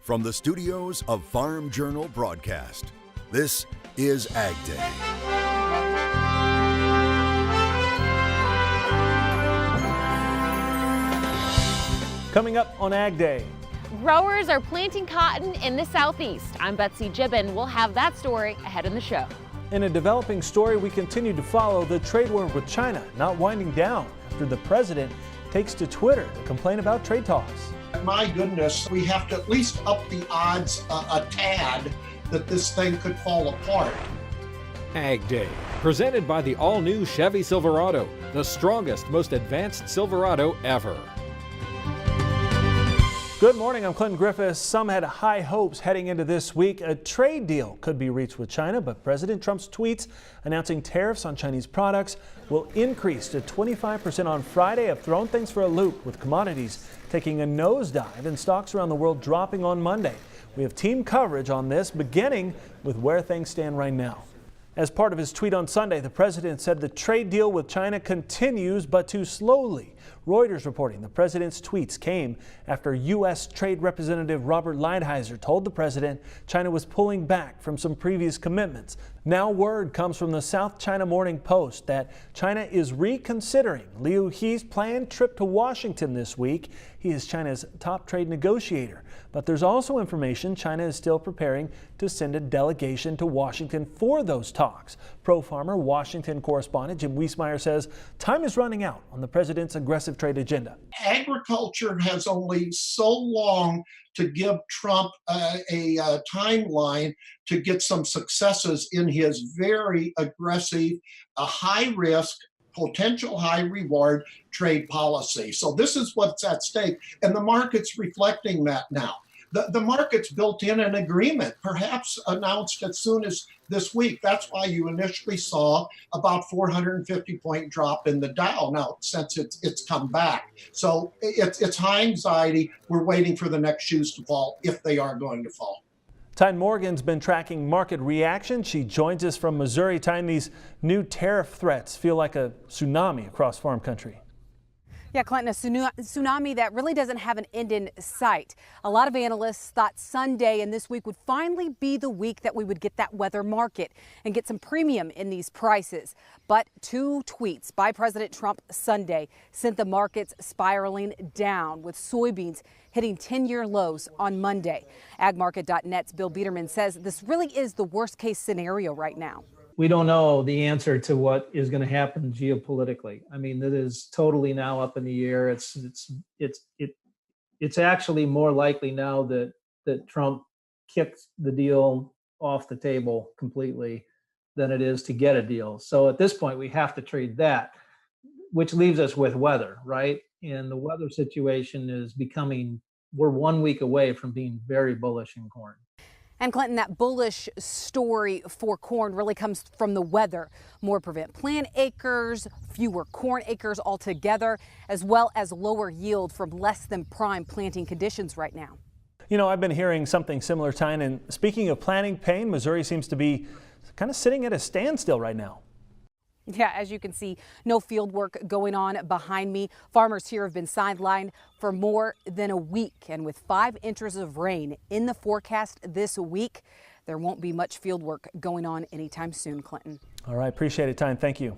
From the studios of Farm Journal Broadcast, this is AgDay. Coming up on AgDay. Growers are planting cotton in the southeast. I'm Betsy Gibbon. We'll have that story ahead in the show. In a developing story, we continue to follow the trade war with China, not winding down after the president takes to Twitter to complain about trade talks. My goodness, we have to at least up the odds a tad that this thing could fall apart. AgDay, presented by the all-new Chevy Silverado, the strongest, most advanced Silverado ever. Good morning, I'm Clinton Griffiths. Some had high hopes heading into this week. A trade deal could be reached with China, but President Trump's tweets announcing tariffs on Chinese products will increase to 25% on Friday have thrown things for a loop, with commodities taking a nosedive and stocks around the world dropping on Monday. We have team coverage on this, beginning with where things stand right now. As part of his tweet on Sunday, the president said the trade deal with China continues, but too slowly. Reuters reporting the president's tweets came after U.S. Trade Representative Robert Lighthizer told the president China was pulling back from some previous commitments. Now word comes from the South China Morning Post that China is reconsidering Liu He's planned trip to Washington this week. He is China's top trade negotiator. But there's also information China is still preparing to send a delegation to Washington for those talks. Pro-farmer Washington correspondent Jim Wiesmeyer says time is running out on the president's aggressive trade agenda. Agriculture has only so long to give Trump a timeline to get some successes in his very aggressive, high-risk, potential high-reward trade policy. So this is what's at stake, and the market's reflecting that now. The market's built in an agreement, perhaps announced as soon as this week. That's why you initially saw about 450-point drop in the Dow. Now, since it's come back. So it's high anxiety. We're waiting for the next shoes to fall, if they are going to fall. Tyne Morgan's been tracking market reaction. She joins us from Missouri. Tyne, these new tariff threats feel like a tsunami across farm country. Yeah, Clinton, a tsunami that really doesn't have an end in sight. A lot of analysts thought Sunday and this week would finally be the week that we would get that weather market and get some premium in these prices. But two tweets by President Trump Sunday sent the markets spiraling down, with soybeans hitting 10-year lows on Monday. AgMarket.net's Bill Biederman says this really is the worst case scenario right now. We don't know the answer to what is going to happen geopolitically. I mean, it is totally now up in the air. It's actually more likely now that Trump kicked the deal off the table completely than it is to get a deal. So at this point, we have to trade that, which leaves us with weather, right? And the weather situation is we're 1 week away from being very bullish in corn. And Clinton, that bullish story for corn really comes from the weather. More prevent plant acres, fewer corn acres altogether, as well as lower yield from less than prime planting conditions right now. You know, I've been hearing something similar, Tyne, and speaking of planting pain, Missouri seems to be kind of sitting at a standstill right now. Yeah, as you can see, no field work going on behind me. Farmers here have been sidelined for more than a week. And with 5 inches of rain in the forecast this week, there won't be much field work going on anytime soon, Clinton. All right, appreciate it, Tyne. Thank you.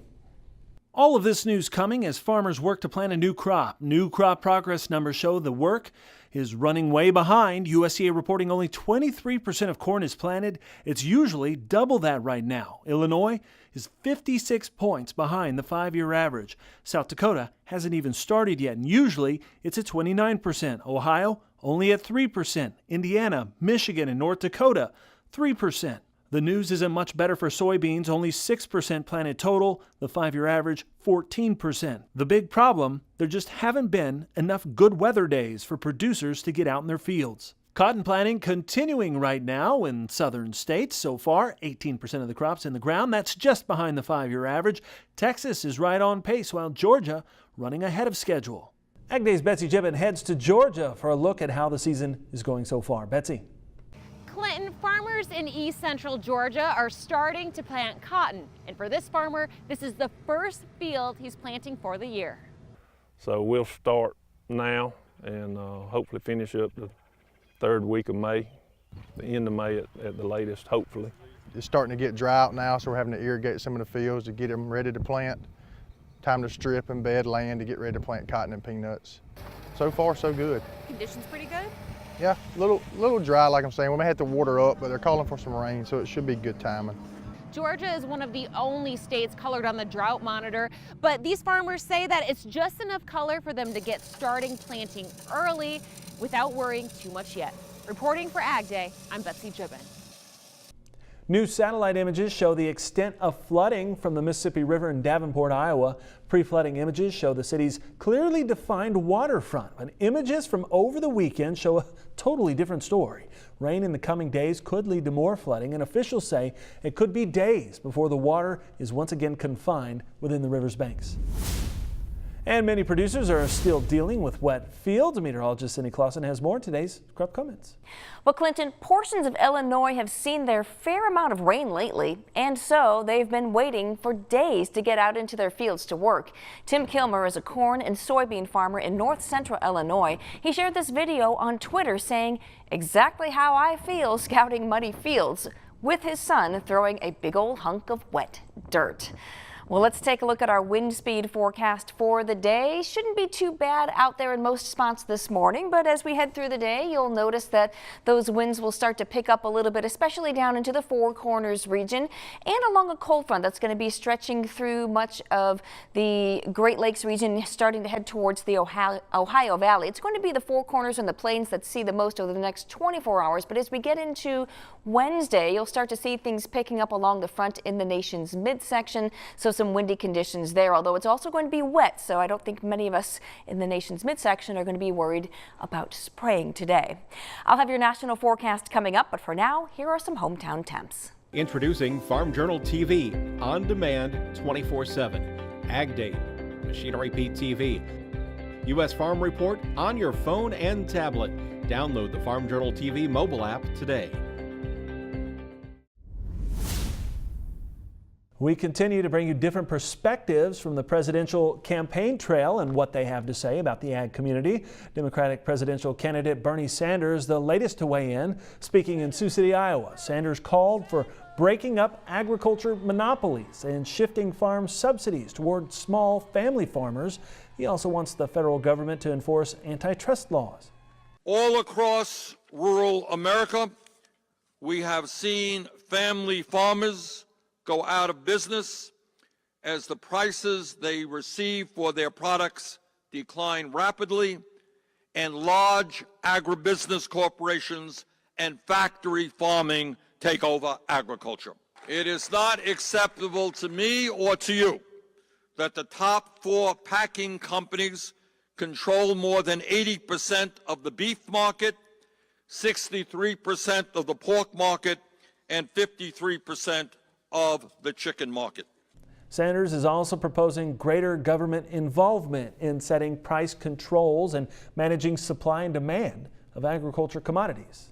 All of this news coming as farmers work to plant a new crop. New crop progress numbers show the work is running way behind. USDA reporting only 23% of corn is planted. It's usually double that right now. Illinois is 56 points behind the 5-year average. South Dakota hasn't even started yet, and usually it's at 29%. Ohio only at 3%. Indiana, Michigan, and North Dakota, 3%. The news isn't much better for soybeans, only 6% planted total, the 5-year average 14%. The big problem, there just haven't been enough good weather days for producers to get out in their fields. Cotton planting continuing right now in southern states. So far, 18% of the crops in the ground. That's just behind the 5-year average. Texas is right on pace, while Georgia running ahead of schedule. AgDay's Betsy Gibbon heads to Georgia for a look at how the season is going so far. Betsy. Clinton, farmers in east central Georgia are starting to plant cotton. And for this farmer, this is the first field he's planting for the year. So we'll start now and hopefully finish up the third week of May, the end of May at the latest, hopefully. It's starting to get dry out now, so we're having to irrigate some of the fields to get them ready to plant. Time to strip and bed land to get ready to plant cotton and peanuts. So far, so good. Conditions pretty good? Yeah, little dry, like I'm saying. We may have to water up, but they're calling for some rain, so it should be good timing. Georgia is one of the only states colored on the drought monitor, but these farmers say that it's just enough color for them to get starting planting early without worrying too much yet. Reporting for AgDay, I'm Betsy Gibbon. New satellite images show the extent of flooding from the Mississippi River in Davenport, Iowa. Pre-flooding images show the city's clearly defined waterfront, but images from over the weekend show a totally different story. Rain in the coming days could lead to more flooding, and officials say it could be days before the water is once again confined within the river's banks. And many producers are still dealing with wet fields. Meteorologist Cindy Clausen has more in today's Crop Comments. Well, Clinton, portions of Illinois have seen their fair amount of rain lately, and so they've been waiting for days to get out into their fields to work. Tim Kilmer is a corn and soybean farmer in north central Illinois. He shared this video on Twitter saying exactly how I feel scouting muddy fields with his son throwing a big old hunk of wet dirt. Well, let's take a look at our wind speed forecast for the day. Shouldn't be too bad out there in most spots this morning, but as we head through the day, you'll notice that those winds will start to pick up a little bit, especially down into the Four Corners region and along a cold front that's going to be stretching through much of the Great Lakes region, starting to head towards the Ohio Valley. It's going to be the Four Corners and the plains that see the most over the next 24 hours, but as we get into Wednesday, you'll start to see things picking up along the front in the nation's midsection, so some windy conditions there, although it's also going to be wet, so I don't think many of us in the nation's midsection are going to be worried about spraying today. I'll have your national forecast coming up, but for now, here are some hometown temps. Introducing Farm Journal TV, on demand 24/7. AgDay, Machinery Pete TV. U.S. Farm Report on your phone and tablet. Download the Farm Journal TV mobile app today. We continue to bring you different perspectives from the presidential campaign trail and what they have to say about the ag community. Democratic presidential candidate Bernie Sanders, the latest to weigh in, speaking in Sioux City, Iowa. Sanders called for breaking up agriculture monopolies and shifting farm subsidies toward small family farmers. He also wants the federal government to enforce antitrust laws. All across rural America, we have seen family farmers go out of business as the prices they receive for their products decline rapidly, and large agribusiness corporations and factory farming take over agriculture. It is not acceptable to me or to you that the top 4 packing companies control more than 80% of the beef market, 63% of the pork market, and 53% of the chicken market. Sanders is also proposing greater government involvement in setting price controls and managing supply and demand of agriculture commodities.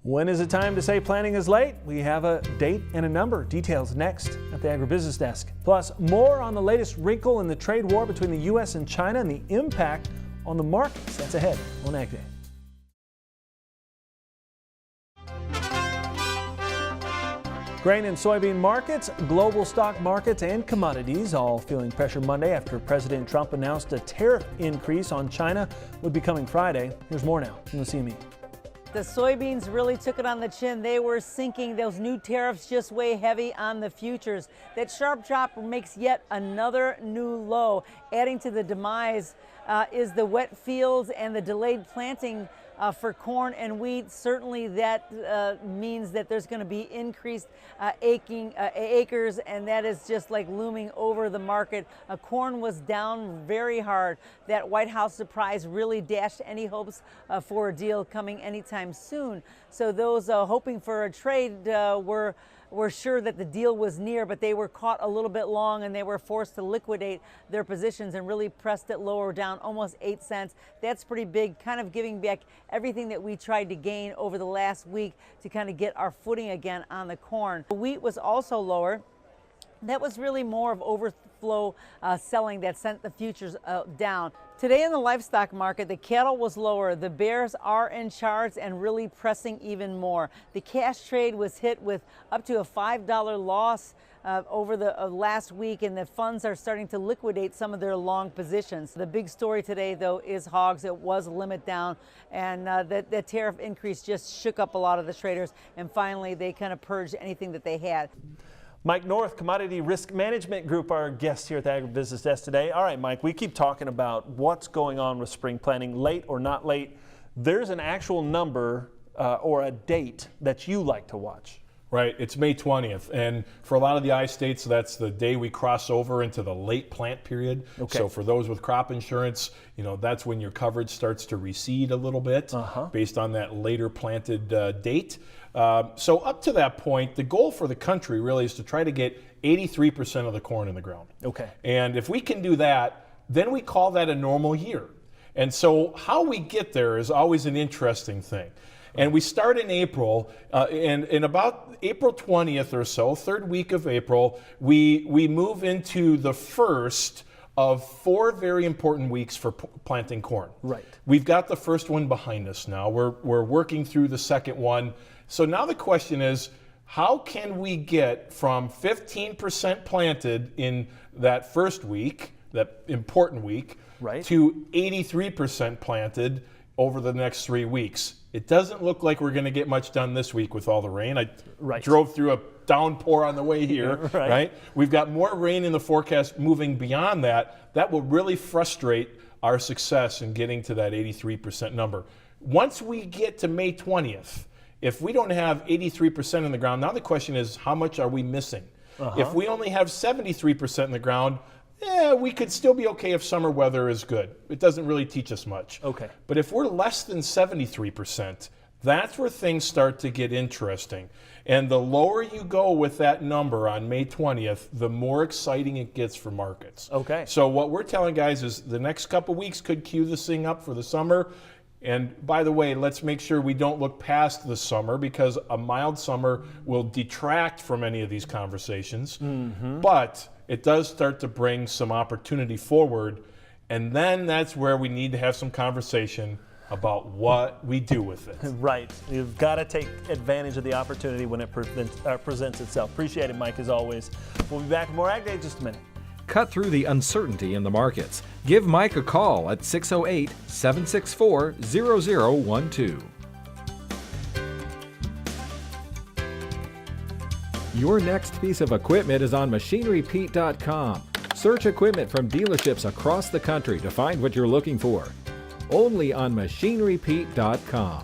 When is it time to say planting is late? We have a date and a number. Details next at the Agribusiness Desk. Plus, more on the latest wrinkle in the trade war between the U.S. and China and the impact on the markets. That's ahead on AgDay. Grain and soybean markets, global stock markets, and commodities all feeling pressure Monday after President Trump announced a tariff increase on China would be coming Friday. Here's more now from the CME. The soybeans really took it on the chin. They were sinking. Those new tariffs just weigh heavy on the futures. That sharp drop makes yet another new low. Adding to the demise is the wet fields and the delayed planting for corn and wheat. Certainly that means that there's going to be increased acres, and that is just like looming over the market. Corn was down very hard. That White House surprise really dashed any hopes for a deal coming anytime soon. So those hoping for a trade were sure that the deal was near, but they were caught a little bit long and they were forced to liquidate their positions and really pressed it lower, down almost 8 cents. That's pretty big, kind of giving back everything that we tried to gain over the last week to kind of get our footing again on the corn. Wheat was also lower. That was really more of overflow selling that sent the futures down. Today in the livestock market, the cattle was lower. The bears are in charge and really pressing even more. The cash trade was hit with up to a $5 loss over the last week, and the funds are starting to liquidate some of their long positions. The big story today, though, is hogs. It was a limit down, and the tariff increase just shook up a lot of the traders, and finally they kind of purged anything that they had. Mike North, Commodity Risk Management Group, our guest here at the Agribusiness Desk today. All right, Mike, we keep talking about what's going on with spring planting, late or not late. There's an actual number or a date that you like to watch. Right, it's May 20th, and for a lot of the I-states, that's the day we cross over into the late plant period. Okay. So for those with crop insurance, that's when your coverage starts to recede a little bit based on that later planted date. So up to that point, the goal for the country really is to try to get 83% of the corn in the ground. Okay. And if we can do that, then we call that a normal year. And so how we get there is always an interesting thing. And we start in April, and in about April 20th or so, third week of April, we move into the first of 4 very important weeks for planting corn. Right. We've got the first one behind us now. We're working through the second one. So now the question is, how can we get from 15% planted in that first week, that important week, right, to 83% planted over the next 3 weeks? It doesn't look like we're going to get much done this week with all the rain. I drove through a downpour on the way here, right? We've got more rain in the forecast moving beyond that. That will really frustrate our success in getting to that 83% number. Once we get to May 20th, if we don't have 83% in the ground, now the question is, how much are we missing? If we only have 73% in the ground, we could still be okay if summer weather is good. It doesn't really teach us much. Okay. But if we're less than 73%, that's where things start to get interesting. And the lower you go with that number on May 20th, the more exciting it gets for markets. Okay. So what we're telling guys is the next couple weeks could cue this thing up for the summer. And by the way, let's make sure we don't look past the summer, because a mild summer will detract from any of these conversations. But it does start to bring some opportunity forward, and then that's where we need to have some conversation about what we do with it. Right. You've got to take advantage of the opportunity when it presents itself. Appreciate it, Mike, as always. We'll be back with more AgDay in just a minute. Cut through the uncertainty in the markets. Give Mike a call at 608-764-0012. Your next piece of equipment is on MachineryPete.com. Search equipment from dealerships across the country to find what you're looking for. Only on MachineryPete.com.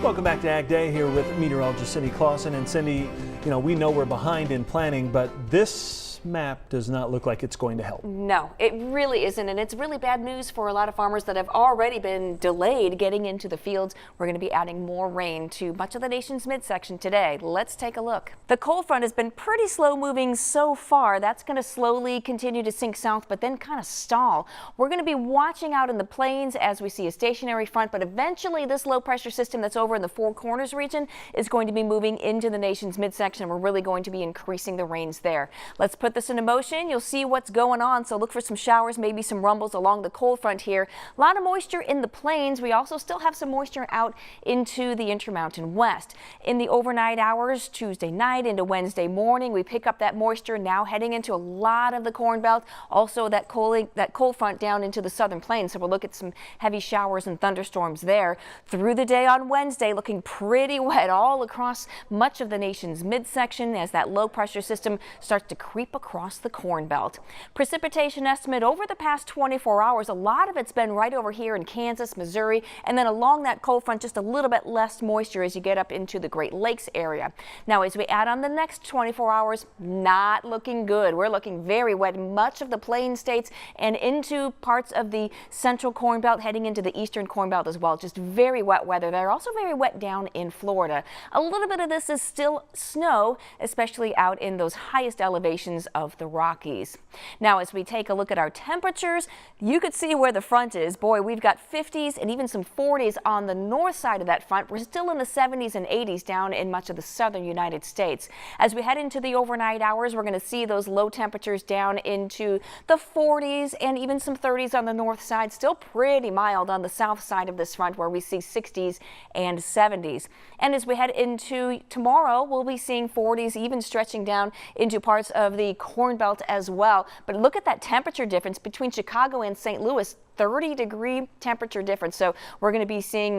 Welcome back to AgDay here with meteorologist Cindy Clausen. And Cindy, we know we're behind in planning, but this map does not look like it's going to help. No, it really isn't, and it's really bad news for a lot of farmers that have already been delayed getting into the fields. We're going to be adding more rain to much of the nation's midsection today. Let's take a look. The cold front has been pretty slow moving so far. That's going to slowly continue to sink south, but then kind of stall. We're going to be watching out in the plains as we see a stationary front, but eventually this low pressure system that's over in the Four Corners region is going to be moving into the nation's midsection. We're really going to be increasing the rains there. Let's put this into motion. You'll see what's going on, so look for some showers, maybe some rumbles along the cold front here. A lot of moisture in the plains. We also still have some moisture out into the Intermountain West. In the overnight hours, Tuesday night into Wednesday morning, we pick up that moisture now heading into a lot of the Corn Belt. Also that cold front down into the southern plains, so we'll look at some heavy showers and thunderstorms there. Through the day on Wednesday, looking pretty wet all across much of the nation's midsection as that low pressure system starts to creep across the Corn Belt. Precipitation estimate over the past 24 hours, a lot of it's been right over here in Kansas, Missouri, and then along that cold front just a little bit less moisture as you get up into the Great Lakes area. Now as we add on the next 24 hours, not looking good. We're looking very wet in much of the plain states and into parts of the central Corn Belt, heading into the eastern Corn Belt as well. Just very wet weather there. Also very wet down in Florida. A little bit of this is still snow, especially out in those highest elevations of the Rockies. Now, as we take a look at our temperatures, you could see where the front is. Boy, we've got 50s and even some 40s on the north side of that front. We're still in the 70s and 80s down in much of the southern United States. As we head into the overnight hours, we're going to see those low temperatures down into the 40s and even some 30s on the north side. Still pretty mild on the south side of this front, where we see 60s and 70s. And as we head into tomorrow, we'll be seeing 40s even stretching down into parts of the Corn Belt as well. But look at that temperature difference between Chicago and St. Louis. 30-degree temperature difference. So we're going to be seeing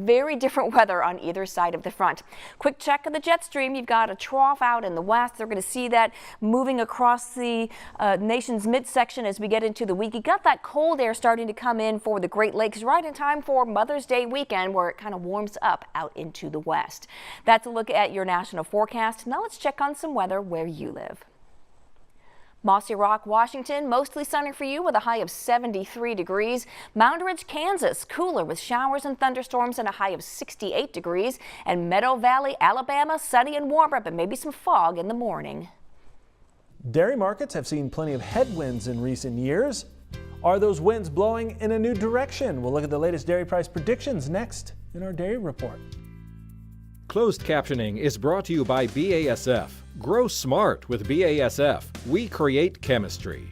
very different weather on either side of the front. Quick check of the jet stream. You've got a trough out in the west. They're going to see that moving across the nation's midsection as we get into the week. You got that cold air starting to come in for the Great Lakes right in time for Mother's Day weekend, where it kind of warms up out into the west. That's a look at your national forecast. Now let's check on some weather where you live. Mossy Rock, Washington, mostly sunny for you with a high of 73 degrees. Mound Ridge, Kansas, cooler with showers and thunderstorms and a high of 68 degrees. And Meadow Valley, Alabama, sunny and warmer, but maybe some fog in the morning. Dairy markets have seen plenty of headwinds in recent years. Are those winds blowing in a new direction? We'll look at the latest dairy price predictions next in our Dairy Report. Closed captioning is brought to you by BASF. Grow smart with BASF. We create chemistry.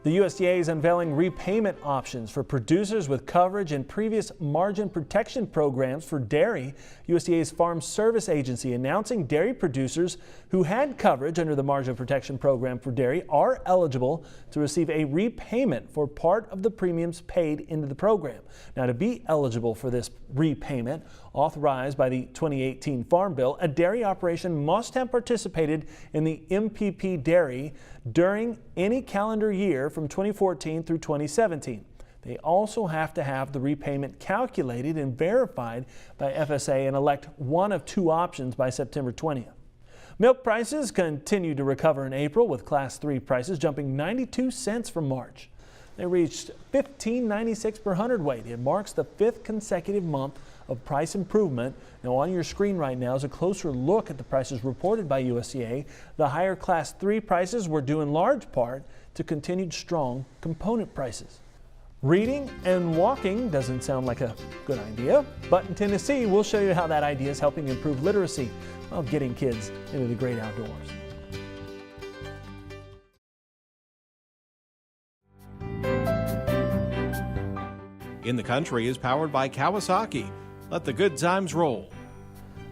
The USDA is unveiling repayment options for producers with coverage in previous margin protection programs for dairy. USDA's Farm Service Agency announcing dairy producers who had coverage under the margin protection program for dairy are eligible to receive a repayment for part of the premiums paid into the program. Now, to be eligible for this repayment, authorized by the 2018 Farm Bill, a dairy operation must have participated in the MPP dairy during any calendar year from 2014 through 2017. They also have to have the repayment calculated and verified by FSA and elect one of two options by September 20th. Milk prices continue to recover in April, with Class 3 prices jumping 92 cents from March. They reached $15.96 per hundredweight. It marks the fifth consecutive month of price improvement. Now, on your screen right now is a closer look at the prices reported by USDA. The higher Class 3 prices were due in large part to continued strong component prices. Reading and walking doesn't sound like a good idea, but in Tennessee, we'll show you how that idea is helping improve literacy while getting kids into the great outdoors. In the Country is powered by Kawasaki. Let the good times roll.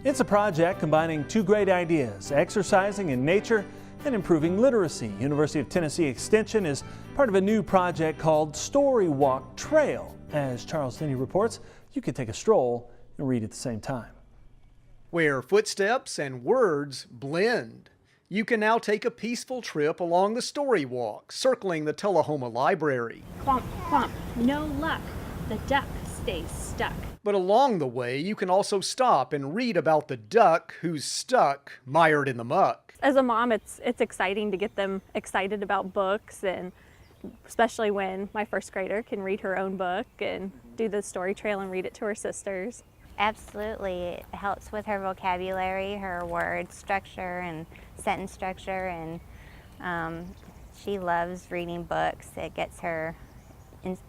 It's a project combining two great ideas: exercising in nature and improving literacy. University of Tennessee Extension is part of a new project called Story Walk Trail. As Charles Denny reports, you can take a stroll and read at the same time. Where footsteps and words blend, you can now take a peaceful trip along the Story Walk, circling the Tullahoma Library. Clomp, clomp, no luck. The duck stays stuck. But along the way, you can also stop and read about the duck who's stuck, mired in the muck. As a mom, it's exciting to get them excited about books, and especially when my first grader can read her own book and do the story trail and read it to her sisters. Absolutely. It helps with her vocabulary, her word structure and sentence structure, and she loves reading books. It gets her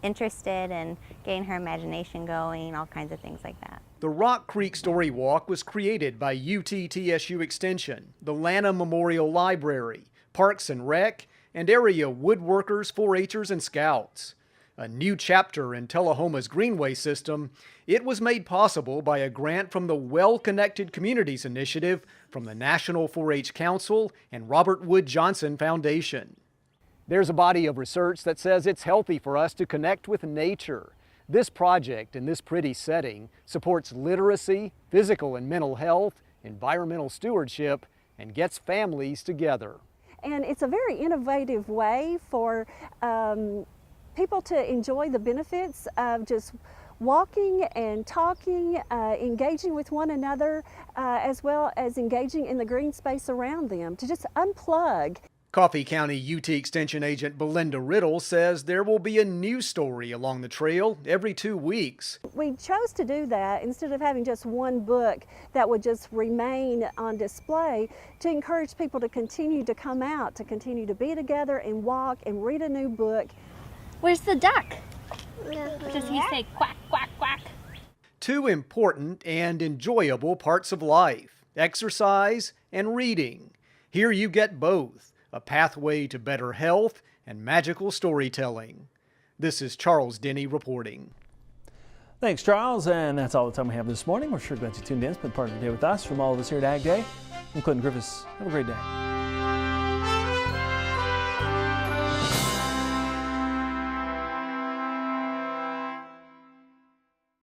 interested and getting her imagination going, all kinds of things like that. The Rock Creek Story Walk was created by UT-TSU Extension, the Lanham Memorial Library, Parks and Rec, and area woodworkers, 4-H'ers, and Scouts. A new chapter in Tullahoma's Greenway system, it was made possible by a grant from the Well-Connected Communities Initiative from the National 4-H Council and Robert Wood Johnson Foundation. There's a body of research that says it's healthy for us to connect with nature. This project in this pretty setting supports literacy, physical and mental health, environmental stewardship, and gets families together. And it's a very innovative way for people to enjoy the benefits of just walking and talking, engaging with one another, as well as engaging in the green space around them, to just unplug. Coffee County UT Extension Agent Belinda Riddle says there will be a new story along the trail every 2 weeks. We chose to do that instead of having just one book that would just remain on display, to encourage people to continue to come out, to continue to be together and walk and read a new book. Where's the duck? Does he say quack, quack, quack? 2 important and enjoyable parts of life: exercise and reading. Here you get both, a pathway to better health and magical storytelling. This is Charles Denny reporting. Thanks, Charles, and that's all the time we have this morning. We're sure glad you tuned in, spent part of the day with us. From all of us here at AgDay, I'm Clinton Griffiths. Have a great day.